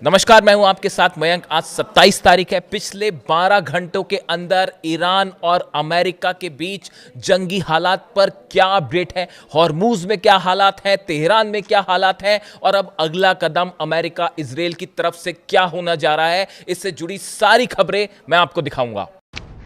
नमस्कार, मैं हूं आपके साथ मयंक। आज 27 तारीख है। पिछले 12 घंटों के अंदर ईरान और अमेरिका के बीच जंगी हालात पर क्या अपडेट है, हॉर्मुज में क्या हालात हैं, तेहरान में क्या हालात हैं और अब अगला कदम अमेरिका इजराइल की तरफ से क्या होना जा रहा है, इससे जुड़ी सारी खबरें मैं आपको दिखाऊंगा।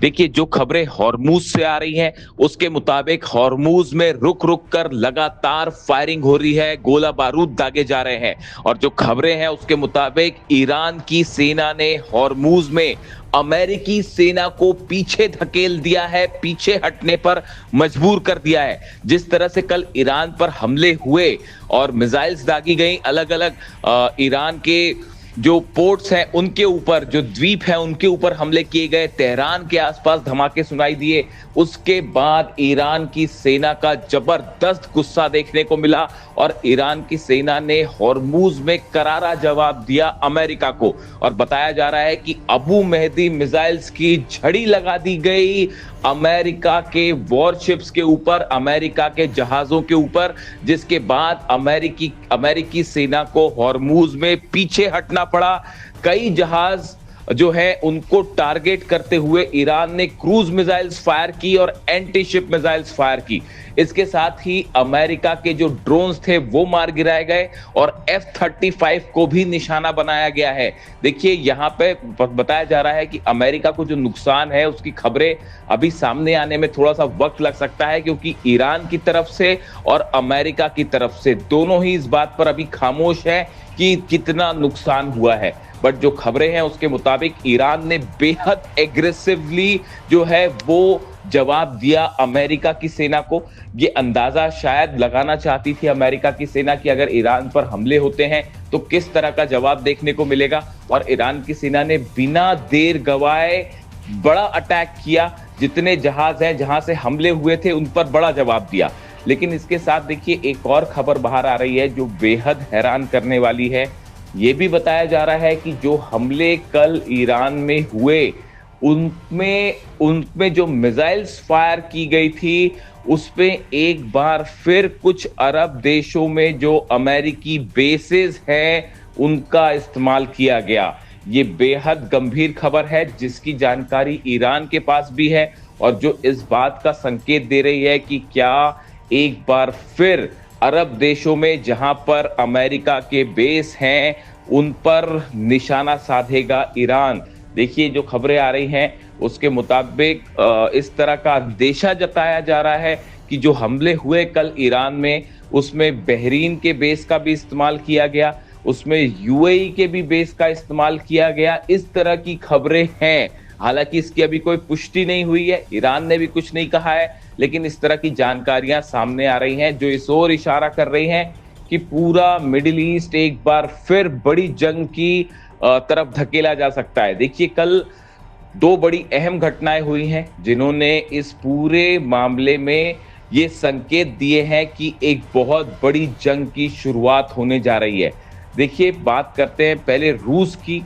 देखिए, जो खबरें हॉर्मुज से आ रही हैं उसके मुताबिक हॉर्मुज में रुक रुक कर लगातार फायरिंग हो रही है, गोला बारूद दागे जा रहे हैं। और जो खबरें हैं उसके मुताबिक ईरान की सेना ने हॉर्मुज में अमेरिकी सेना को पीछे धकेल दिया है, पीछे हटने पर मजबूर कर दिया है। जिस तरह से कल ईरान पर हमले हुए और मिसाइल्स दागी गई अलग अलग ईरान के जो पोर्ट्स हैं उनके ऊपर, जो द्वीप है उनके ऊपर हमले किए गए, तेहरान के आसपास धमाके सुनाई दिए, उसके बाद ईरान की सेना का जबरदस्त गुस्सा देखने को मिला और ईरान की सेना ने हॉर्मुज में करारा जवाब दिया अमेरिका को। और बताया जा रहा है कि अबू मेहदी मिसाइल्स की झड़ी लगा दी गई अमेरिका के वॉरशिप्स के ऊपर, अमेरिका के जहाजों के ऊपर, जिसके बाद अमेरिकी सेना को हॉर्मुज में पीछे हटना पड़ा। कई जहाज जो है उनको टारगेट करते हुए ईरान ने क्रूज मिसाइल्स फायर की और एंटी शिप मिसाइल्स फायर की। इसके साथ ही अमेरिका के जो ड्रोन्स थे वो मार गिराए गए और F-35 को भी निशाना बनाया गया है। देखिए, यहाँ पे बताया जा रहा है कि अमेरिका को जो नुकसान है उसकी खबरें अभी सामने आने में थोड़ा सा वक्त लग सकता है, क्योंकि ईरान की तरफ से और अमेरिका की तरफ से दोनों ही इस बात पर अभी खामोश है कि कितना नुकसान हुआ है। बट जो खबरें हैं उसके मुताबिक ईरान ने बेहद एग्रेसिवली जो है वो जवाब दिया अमेरिका की सेना को। ये अंदाजा शायद लगाना चाहती थी अमेरिका की सेना कि अगर ईरान पर हमले होते हैं तो किस तरह का जवाब देखने को मिलेगा, और ईरान की सेना ने बिना देर गवाए बड़ा अटैक किया। जितने जहाज हैं जहां से हमले हुए थे उन पर बड़ा जवाब दिया। लेकिन इसके साथ देखिए, एक और खबर बाहर आ रही है जो बेहद हैरान करने वाली है। ये भी बताया जा रहा है कि जो हमले कल ईरान में हुए उनमें जो मिसाइल्स फायर की गई थी उसपे एक बार फिर कुछ अरब देशों में जो अमेरिकी बेसेस हैं उनका इस्तेमाल किया गया। ये बेहद गंभीर खबर है जिसकी जानकारी ईरान के पास भी है और जो इस बात का संकेत दे रही है कि क्या एक बार फिर अरब देशों में जहां पर अमेरिका के बेस हैं उन पर निशाना साधेगा ईरान। देखिए, जो खबरें आ रही हैं उसके मुताबिक इस तरह का अंदेशा जताया जा रहा है कि जो हमले हुए कल ईरान में उसमें बहरीन के बेस का भी इस्तेमाल किया गया, उसमें यूएई के भी बेस का इस्तेमाल किया गया। इस तरह की खबरें हैं। हालांकि इसकी अभी कोई पुष्टि नहीं हुई है, ईरान ने भी कुछ नहीं कहा है, लेकिन इस तरह की जानकारियां सामने आ रही हैं जो इस ओर इशारा कर रही हैं कि पूरा मिडिल ईस्ट एक बार फिर बड़ी जंग की तरफ धकेला जा सकता है। देखिए, कल दो बड़ी अहम घटनाएं हुई हैं जिन्होंने इस पूरे मामले में ये संकेत दिए हैं कि एक बहुत बड़ी जंग की शुरुआत होने जा रही है। देखिए, बात करते हैं पहले रूस की।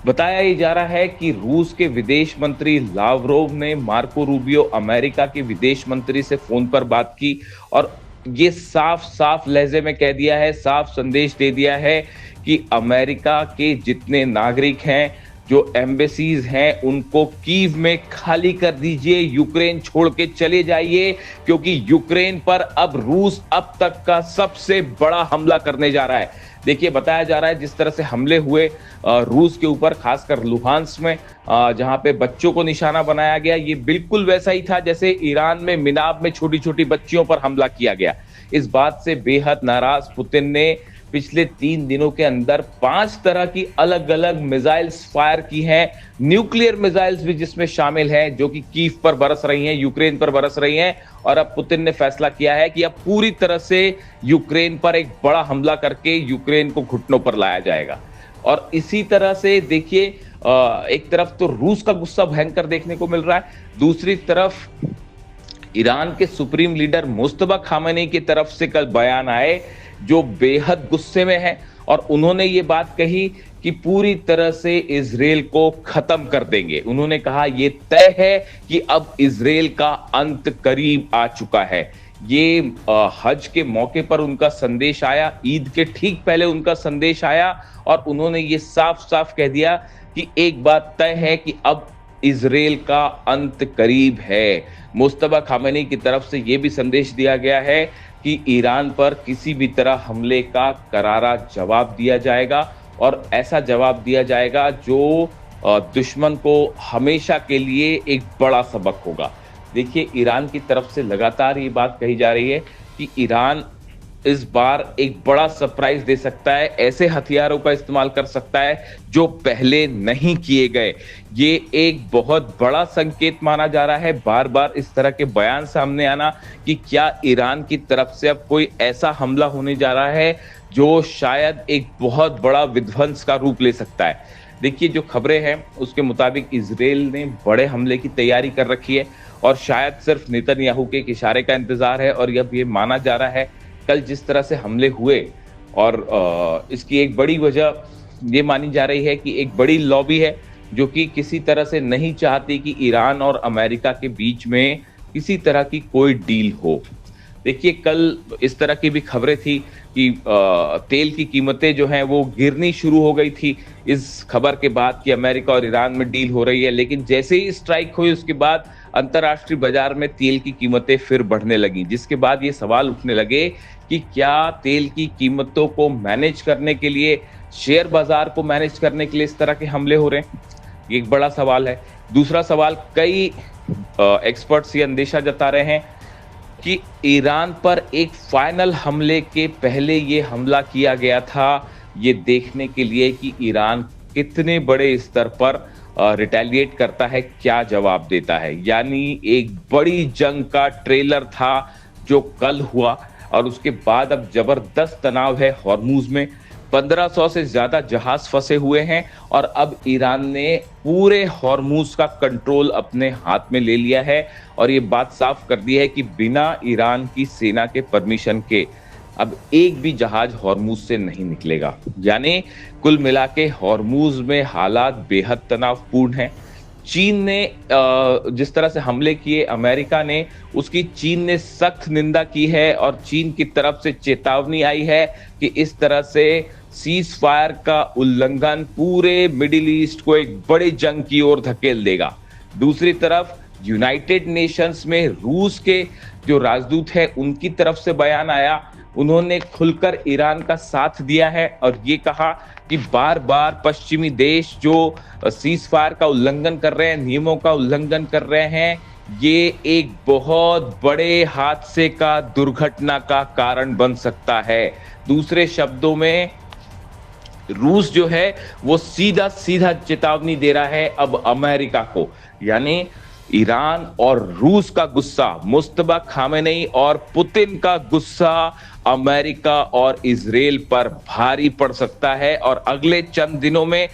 बताया ये जा रहा है कि रूस के विदेश मंत्री लावरोव ने मार्को रूबियो अमेरिका के विदेश मंत्री से फोन पर बात की और ये साफ साफ लहजे में कह दिया है, साफ संदेश दे दिया है कि अमेरिका के जितने नागरिक हैं, जो एम्बेसीज हैं, उनको कीव में खाली कर दीजिए, यूक्रेन छोड़ के चले जाइए, क्योंकि यूक्रेन पर अब रूस अब तक का सबसे बड़ा हमला करने जा रहा है। देखिए, बताया जा रहा है जिस तरह से हमले हुए रूस के ऊपर, खासकर लुहांस्क में जहां पे बच्चों को निशाना बनाया गया, ये बिल्कुल वैसा ही था जैसे ईरान में मिनाब में छोटी छोटी बच्चियों पर हमला किया गया। इस बात से बेहद नाराज पुतिन ने पिछले 3 दिनों के अंदर 5 तरह की अलग अलग मिसाइल्स फायर की हैं, न्यूक्लियर मिसाइल्स भी जिसमें शामिल हैं, जो कि कीव पर बरस रही हैं, यूक्रेन पर बरस रही हैं। और अब पुतिन ने फैसला किया है कि अब पूरी तरह से यूक्रेन पर एक बड़ा हमला करके यूक्रेन को घुटनों पर लाया जाएगा। और इसी तरह से देखिए, एक तरफ तो रूस का गुस्सा भयंकर देखने को मिल रहा है, दूसरी तरफ ईरान के सुप्रीम लीडर मुस्तफा खामेनी की तरफ से कल बयान आए जो बेहद गुस्से में है और उन्होंने ये बात कही कि पूरी तरह से इजराइल को खत्म कर देंगे। उन्होंने कहा ये तय है कि अब इजराइल का अंत करीब आ चुका है। ये हज के मौके पर उनका संदेश आया, ईद के ठीक पहले उनका संदेश आया और उन्होंने ये साफ-साफ कह दिया कि एक बात तय है कि अब इज़राइल का अंत करीब है। मुस्तफा खामेनी की तरफ से ये भी संदेश दिया गया है कि ईरान पर किसी भी तरह हमले का करारा जवाब दिया जाएगा और ऐसा जवाब दिया जाएगा जो दुश्मन को हमेशा के लिए एक बड़ा सबक होगा। देखिए, ईरान की तरफ से लगातार ये बात कही जा रही है कि ईरान इस बार एक बड़ा सरप्राइज दे सकता है, ऐसे हथियारों का इस्तेमाल कर सकता है जो पहले नहीं किए गए। ये एक बहुत बड़ा संकेत माना जा रहा है, बार-बार इस तरह के बयान सामने आना कि क्या ईरान की तरफ से अब कोई ऐसा हमला होने जा रहा है जो शायद एक बहुत बड़ा विध्वंस का रूप ले सकता है। देखिए, जो खबरें हैं उसके मुताबिक इजराइल ने बड़े हमले की तैयारी कर रखी है और शायद सिर्फ नेतन्याहू के एक इशारे का इंतजार है। और अब ये माना जा रहा है कल जिस तरह से हमले हुए और इसकी एक बड़ी वजह ये मानी जा रही है कि एक बड़ी लॉबी है जो कि किसी तरह से नहीं चाहती कि ईरान और अमेरिका के बीच में किसी तरह की कोई डील हो। देखिए, कल इस तरह की भी खबरें थी कि तेल की कीमतें जो हैं वो गिरनी शुरू हो गई थी इस खबर के बाद कि अमेरिका और ईरान में डील हो रही है। लेकिन जैसे ही स्ट्राइक हुई उसके बाद अंतर्राष्ट्रीय बाजार में तेल की कीमतें फिर बढ़ने लगी, जिसके बाद ये सवाल उठने लगे कि क्या तेल की कीमतों को मैनेज करने के लिए, शेयर बाजार को मैनेज करने के लिए इस तरह के हमले हो रहे हैं? ये एक बड़ा सवाल है। दूसरा सवाल, कई एक्सपर्ट्स ये अंदेशा जता रहे हैं कि ईरान पर एक फाइनल हमले के पहले ये हमला किया गया था, ये देखने के लिए कि ईरान कितने बड़े स्तर पर रिटेलिएट करता है, क्या जवाब देता है। यानी एक बड़ी जंग का ट्रेलर था जो कल हुआ और उसके बाद अब जबरदस्त तनाव है हॉर्मुज में। 1500 से ज्यादा जहाज फंसे हुए हैं और अब ईरान ने पूरे हॉर्मुज का कंट्रोल अपने हाथ में ले लिया है और ये बात साफ कर दी है कि बिना ईरान की सेना के परमिशन के अब एक भी जहाज हॉर्मुज से नहीं निकलेगा। यानी कुल मिला के हॉर्मुज में हालात बेहद तनावपूर्ण हैं। चीन ने जिस तरह से हमले किए अमेरिका ने, उसकी चीन ने सख्त निंदा की है और चीन की तरफ से चेतावनी आई है कि इस तरह से सीज फायर का उल्लंघन पूरे मिडिल ईस्ट को एक बड़ी जंग की ओर धकेल देगा। दूसरी तरफ यूनाइटेड नेशंस में रूस के जो राजदूत है उनकी तरफ से बयान आया, उन्होंने खुलकर ईरान का साथ दिया है और ये कहा कि बार बार पश्चिमी देश जो सीज फायर का उल्लंघन कर रहे हैं, नियमों का उल्लंघन कर रहे हैं, ये एक बहुत बड़े हादसे का, दुर्घटना का कारण बन सकता है। दूसरे शब्दों में रूस जो है वो सीधा सीधा चेतावनी दे रहा है अब अमेरिका को। यानी ईरान और रूस का गुस्सा, मुस्तफा खामेनेई और पुतिन का गुस्सा अमेरिका और इजराइल पर भारी पड़ सकता है और अगले चंद दिनों में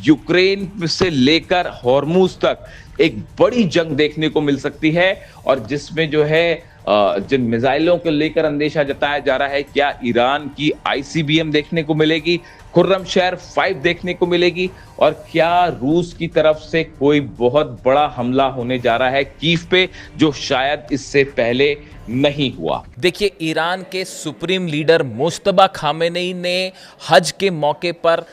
यूक्रेन से लेकर हॉर्मुज तक एक बड़ी जंग देखने को मिल सकती है। और जिसमें जो है जिन मिसाइलों को लेकर अंदेशा जताया जा रहा है, क्या ईरान की आईसीबीएम देखने को मिलेगी, खुर्रमशहर 5 देखने को मिलेगी और क्या रूस की तरफ से कोई बहुत बड़ा हमला होने जा रहा है कीव पे, जो शायद इससे पहले नहीं हुआ। देखिए, ईरान के सुप्रीम लीडर मुस्तफा खामेनेई ने हज के मौके पर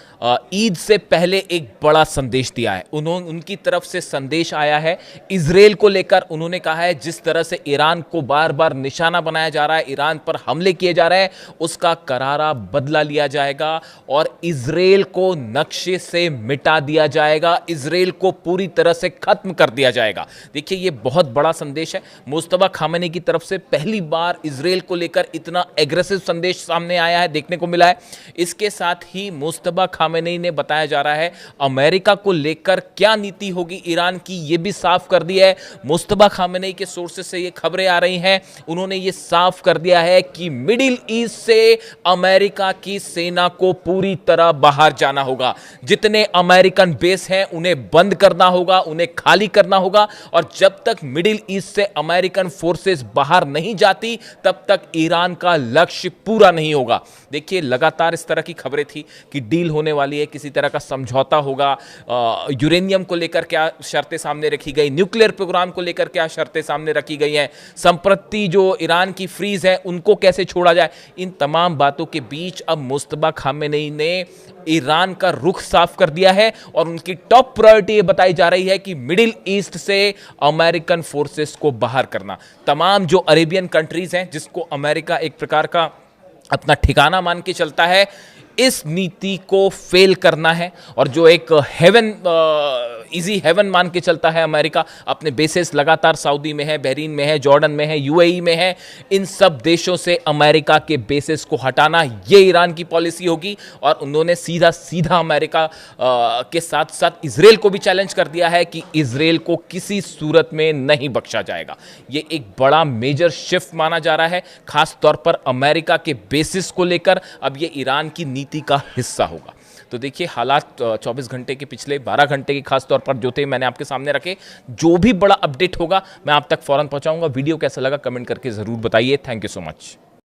ईद से पहले एक बड़ा संदेश दिया है। उनकी तरफ से संदेश आया है इजराइल को लेकर। उन्होंने कहा है जिस तरह से ईरान को बार बार निशाना बनाया जा रहा है, ईरान पर हमले किए जा रहे हैं, उसका करारा बदला लिया जाएगा और इजराइल को नक्शे से मिटा दिया जाएगा, इजराइल को पूरी तरह से खत्म कर दिया जाएगा। देखिए, ये बहुत बड़ा संदेश है। मुस्तफा खामेनेई की तरफ से पहली बार इजराइल को लेकर इतना एग्रेसिव संदेश सामने आया है, देखने को मिला है। इसके साथ ही मुस्तफा खामेनेई ने बताया जा रहा है अमेरिका को लेकर क्या नीति होगी ईरान की, यह भी साफ कर दिया है। मुस्तफा खामेनेई के सोर्सेस से ये खबरें आ रही हैं, उन्होंने ये साफ कर दिया है कि मिडिल ईस्ट से अमेरिका की सेना को पूरी तरह बाहर जाना होगा। जितने अमेरिकन बेस हैं उन्हें बंद करना होगा, उन्हें खाली करना होगा, और जब तक मिडिल ईस्ट से अमेरिकन फोर्सेस बाहर नहीं जाती तब तक ईरान का लक्ष्य पूरा नहीं होगा। देखिए, लगातार इस तरह की खबरें थी कि डील होने वाली है, किसी तरह का समझौता होगा, यूरेनियम को लेकर क्या शर्तें सामने रखी गई, न्यूक्लियर प्रोग्राम को लेकर क्या शर्तें सामने रखी गई हैं, संप्रति जो ईरान की फ्रीज है उनको कैसे छोड़ा जाए। इन तमाम बातों के बीच अब मुस्तफा खामेनेई ने ईरान का रुख साफ कर दिया है और उनकी टॉप प्रायोरिटी ये बताई जा रही है कि मिडिल ईस्ट से अमेरिकन फोर्सेस को बाहर करना। तमाम जो अरेबियन कंट्रीज हैं जिसको अमेरिका एक प्रकार का अपना ठिकाना मान के चलता है, इस नीति को फेल करना है। और जो एक हेवन, इजी हेवन मान के चलता है अमेरिका, अपने बेसेस लगातार सऊदी में है, बहरीन में है, जॉर्डन में है, यूएई में है, इन सब देशों से अमेरिका के बेसेस को हटाना, ये ईरान की पॉलिसी होगी। और उन्होंने सीधा सीधा अमेरिका के साथ साथ इजराइल को भी चैलेंज कर दिया है कि इजराइल को किसी सूरत में नहीं बख्शा जाएगा। ये एक बड़ा मेजर शिफ्ट माना जा रहा है, खास तौर पर अमेरिका के बेसिस को लेकर। अब ये ईरान की नीति का हिस्सा होगा। तो देखिए, हालात 24 घंटे के, पिछले 12 घंटे के खास तौर पर जो थे मैंने आपके सामने रखे। जो भी बड़ा अपडेट होगा मैं आप तक फौरन पहुंचाऊंगा। वीडियो कैसा लगा कमेंट करके जरूर बताइए। Thank you so much.